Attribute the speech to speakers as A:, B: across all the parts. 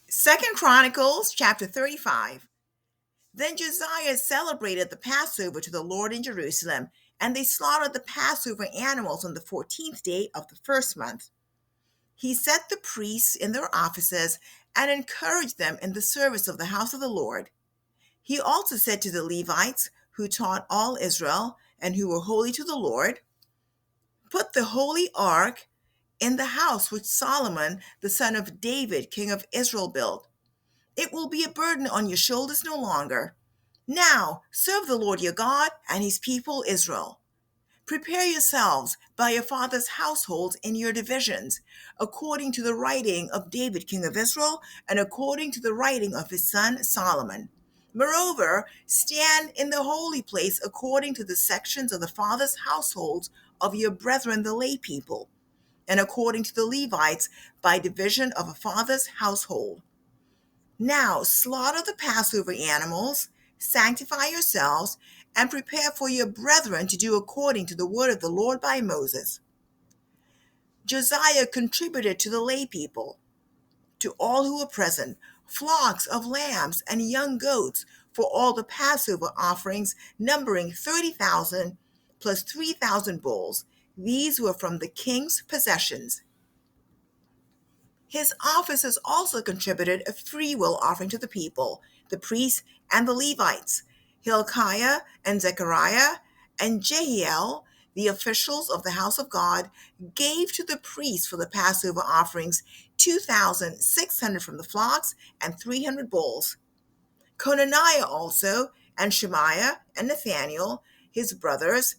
A: Second Chronicles chapter 35. Then Josiah celebrated the Passover to the Lord in Jerusalem, and they slaughtered the Passover animals on the 14th day of the first month. He set the priests in their offices and encouraged them in the service of the house of the Lord. He also said to the Levites, who taught all Israel and who were holy to the Lord, "Put the holy ark in the house which Solomon, the son of David, king of Israel, built. It will be a burden on your shoulders no longer. Now serve the Lord your God and his people Israel. Prepare yourselves by your father's households in your divisions, according to the writing of David, king of Israel, and according to the writing of his son Solomon. Moreover, stand in the holy place according to the sections of the fathers' households of your brethren, the lay people, and according to the Levites by division of a father's household. Now slaughter the Passover animals, sanctify yourselves, and prepare for your brethren to do according to the word of the Lord by Moses." Josiah contributed to the lay people, to all who were present, flocks of lambs and young goats for all the Passover offerings, numbering 30,000 plus 3,000 bulls. These were from the king's possessions. His officers also contributed a freewill offering to the people, the priests and the Levites. Hilkiah and Zechariah and Jehiel, the officials of the house of God, gave to the priests for the Passover offerings 2,600 from the flocks and 300 bulls. Conaniah also, and Shemaiah and Nathaniel, his brothers,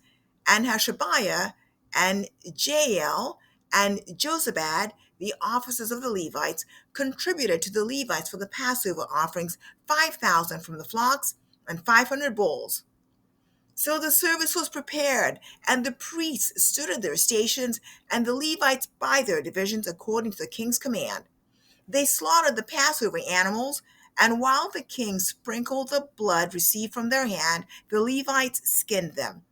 A: and Hashabiah, and Jael, and Josabad, the officers of the Levites, contributed to the Levites for the Passover offerings 5,000 from the flocks and 500 bulls. So the service was prepared, and the priests stood at their stations, and the Levites by their divisions according to the king's command. They slaughtered the Passover animals, and while the king sprinkled the blood received from their hand, the Levites skinned them.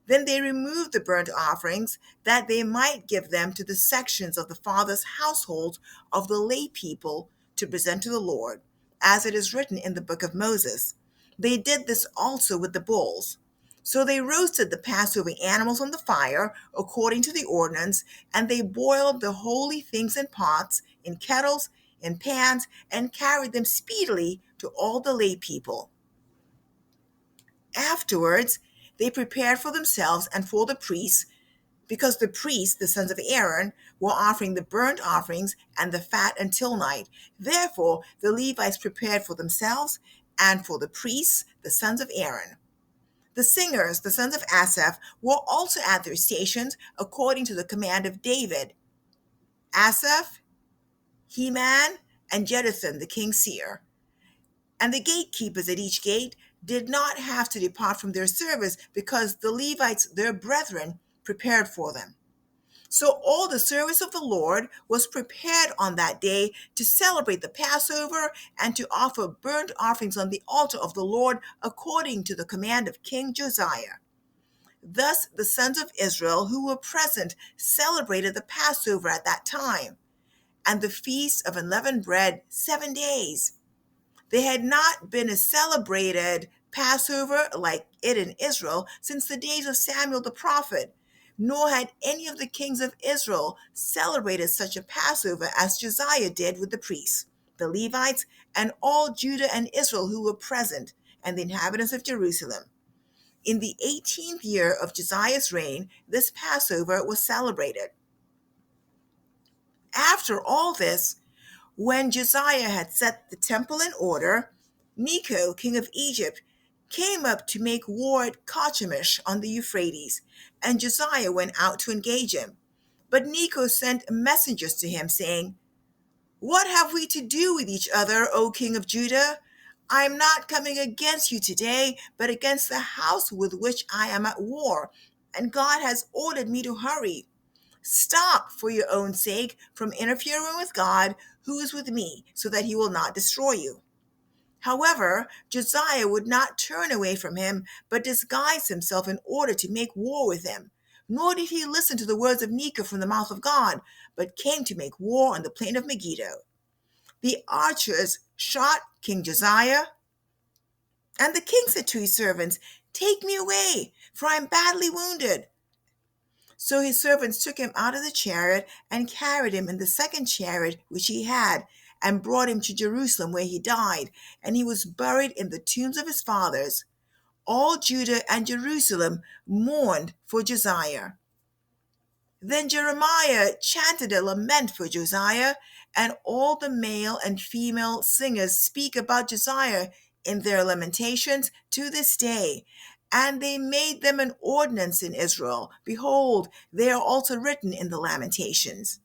A: Then they removed the burnt offerings, that they might give them to the sections of the fathers' households of the lay people to present to the Lord, as it is written in the book of Moses. They did this also with the bulls. So they roasted the Passover animals on the fire, according to the ordinance, and they boiled the holy things in pots, in kettles, in pans, and carried them speedily to all the lay people. Afterwards, they prepared for themselves and for the priests, because the priests, the sons of Aaron, were offering the burnt offerings and the fat until night. Therefore, the Levites prepared for themselves and for the priests, the sons of Aaron. The singers, the sons of Asaph, were also at their stations according to the command of David. Asaph, Heman, and Jeduthun, the king's seer. And the gatekeepers at each gate did not have to depart from their service, because the Levites, their brethren, prepared for them. So all the service of the Lord was prepared on that day to celebrate the Passover and to offer burnt offerings on the altar of the Lord according to the command of King Josiah. Thus the sons of Israel who were present celebrated the Passover at that time, and the feast of unleavened bread 7 days. They had not been a celebrated Passover like it in Israel since the days of Samuel the prophet, nor had any of the kings of Israel celebrated such a Passover as Josiah did with the priests, the Levites, and all Judah and Israel who were present, and the inhabitants of Jerusalem. In the 18th year of Josiah's reign, this Passover was celebrated. After all this, when Josiah had set the temple in order, Necho, king of Egypt, came up to make war at Carchemish on the Euphrates, and Josiah went out to engage him. But Necho sent messengers to him, saying, "What have we to do with each other, O king of Judah? I am not coming against you today, but against the house with which I am at war, and God has ordered me to hurry. Stop, for your own sake, from interfering with God, who is with me, so that he will not destroy you." However, Josiah would not turn away from him, but disguised himself in order to make war with him. Nor did he listen to the words of Necho from the mouth of God, but came to make war on the plain of Megiddo. The archers shot King Josiah, and the king said to his servants, "Take me away, for I am badly wounded." So his servants took him out of the chariot and carried him in the second chariot which he had, and brought him to Jerusalem, where he died, and he was buried in the tombs of his fathers. All Judah and Jerusalem mourned for Josiah. Then Jeremiah chanted a lament for Josiah, and all the male and female singers speak about Josiah in their lamentations to this day. And they made them an ordinance in Israel. Behold, they are also written in the Lamentations.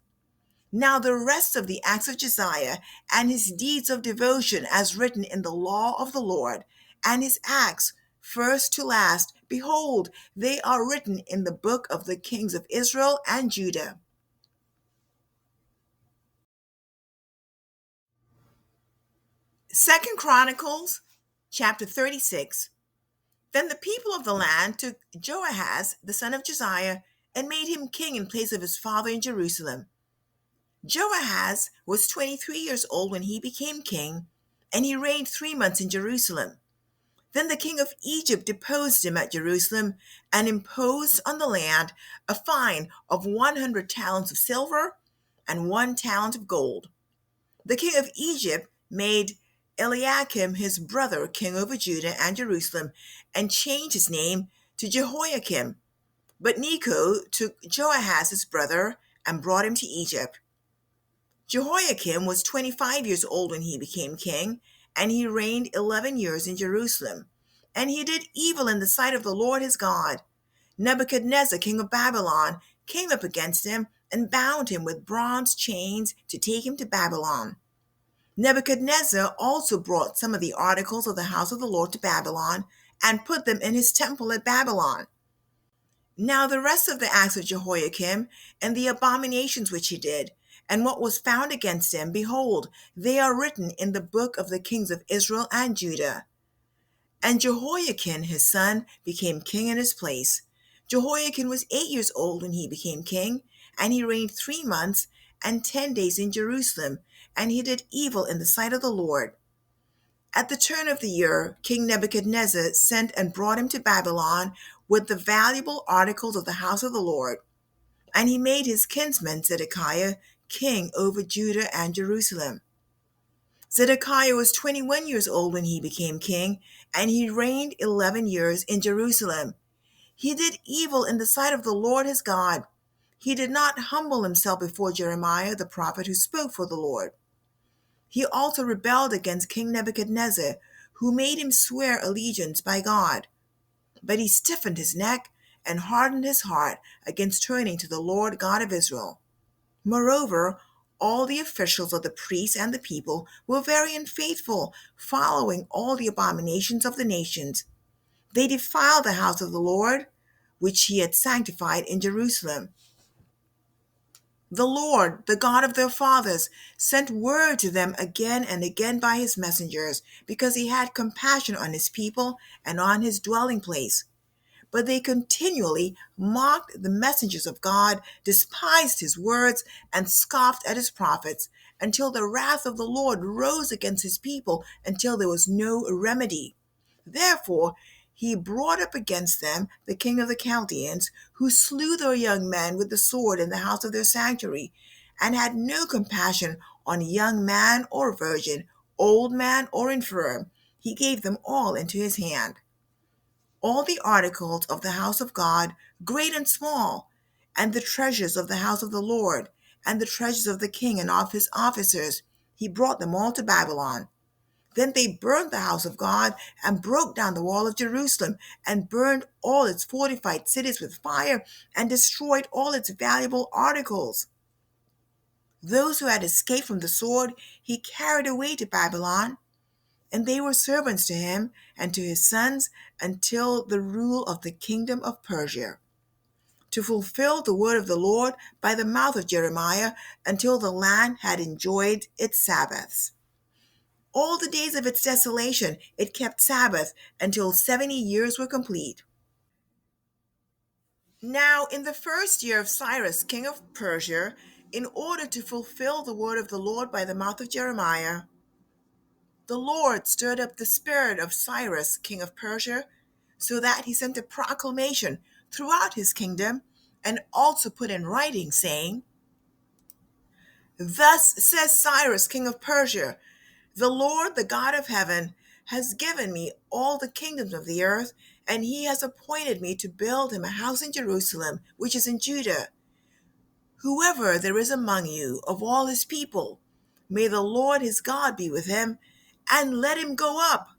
A: Now the rest of the acts of Josiah and his deeds of devotion, as written in the law of the Lord, and his acts, first to last, behold, they are written in the book of the kings of Israel and Judah. Second Chronicles chapter 36. Then the people of the land took Joahaz, the son of Josiah, and made him king in place of his father in Jerusalem. Joahaz was 23 years old when he became king, and he reigned 3 months in Jerusalem. Then the king of Egypt deposed him at Jerusalem and imposed on the land a fine of 100 talents of silver and 1 talent of gold. The king of Egypt made Eliakim his brother king over Judah and Jerusalem, and changed his name to Jehoiakim. But Necho took Joahaz his brother and brought him to Egypt. Jehoiakim was 25 years old when he became king, and he reigned 11 years in Jerusalem. And he did evil in the sight of the Lord his God. Nebuchadnezzar, king of Babylon, came up against him and bound him with bronze chains to take him to Babylon. Nebuchadnezzar also brought some of the articles of the house of the Lord to Babylon and put them in his temple at Babylon. Now the rest of the acts of Jehoiakim, and the abominations which he did, and what was found against him, behold, they are written in the book of the kings of Israel and Judah. And Jehoiakim his son became king in his place. Jehoiakim was 8 years old when he became king, and he reigned 3 months and 10 days in Jerusalem, and he did evil in the sight of the Lord. At the turn of the year, King Nebuchadnezzar sent and brought him to Babylon with the valuable articles of the house of the Lord. And he made his kinsman Zedekiah king over Judah and Jerusalem. Zedekiah was 21 years old when he became king, and he reigned 11 years in Jerusalem. He did evil in the sight of the Lord his God. He did not humble himself before Jeremiah the prophet who spoke for the Lord. He also rebelled against King Nebuchadnezzar, who made him swear allegiance by God. But he stiffened his neck and hardened his heart against turning to the Lord God of Israel. Moreover, all the officials of the priests and the people were very unfaithful, following all the abominations of the nations. They defiled the house of the Lord, which he had sanctified in Jerusalem. The Lord, the God of their fathers, sent word to them again and again by his messengers, because he had compassion on his people and on his dwelling place. But they continually mocked the messengers of God, despised his words, and scoffed at his prophets, until the wrath of the Lord rose against his people, until there was no remedy. Therefore, he brought up against them the king of the Chaldeans, who slew their young men with the sword in the house of their sanctuary, and had no compassion on young man or virgin, old man or infirm. He gave them all into his hand. All the articles of the house of God, great and small, and the treasures of the house of the Lord, and the treasures of the king and of his officers, he brought them all to Babylon. Then they burned the house of God and broke down the wall of Jerusalem and burned all its fortified cities with fire and destroyed all its valuable articles. Those who had escaped from the sword he carried away to Babylon, and they were servants to him and to his sons until the rule of the kingdom of Persia, to fulfill the word of the Lord by the mouth of Jeremiah, until the land had enjoyed its Sabbaths. All the days of its desolation it kept Sabbath until 70 years were complete. Now, in the first year of Cyrus, king of Persia, in order to fulfill the word of the Lord by the mouth of Jeremiah, the Lord stirred up the spirit of Cyrus, king of Persia, so that he sent a proclamation throughout his kingdom and also put in writing, saying, Thus says Cyrus, king of Persia, the Lord, the God of heaven, has given me all the kingdoms of the earth, and he has appointed me to build him a house in Jerusalem, which is in Judah. Whoever there is among you of all his people, may the Lord his God be with him, and let him go up,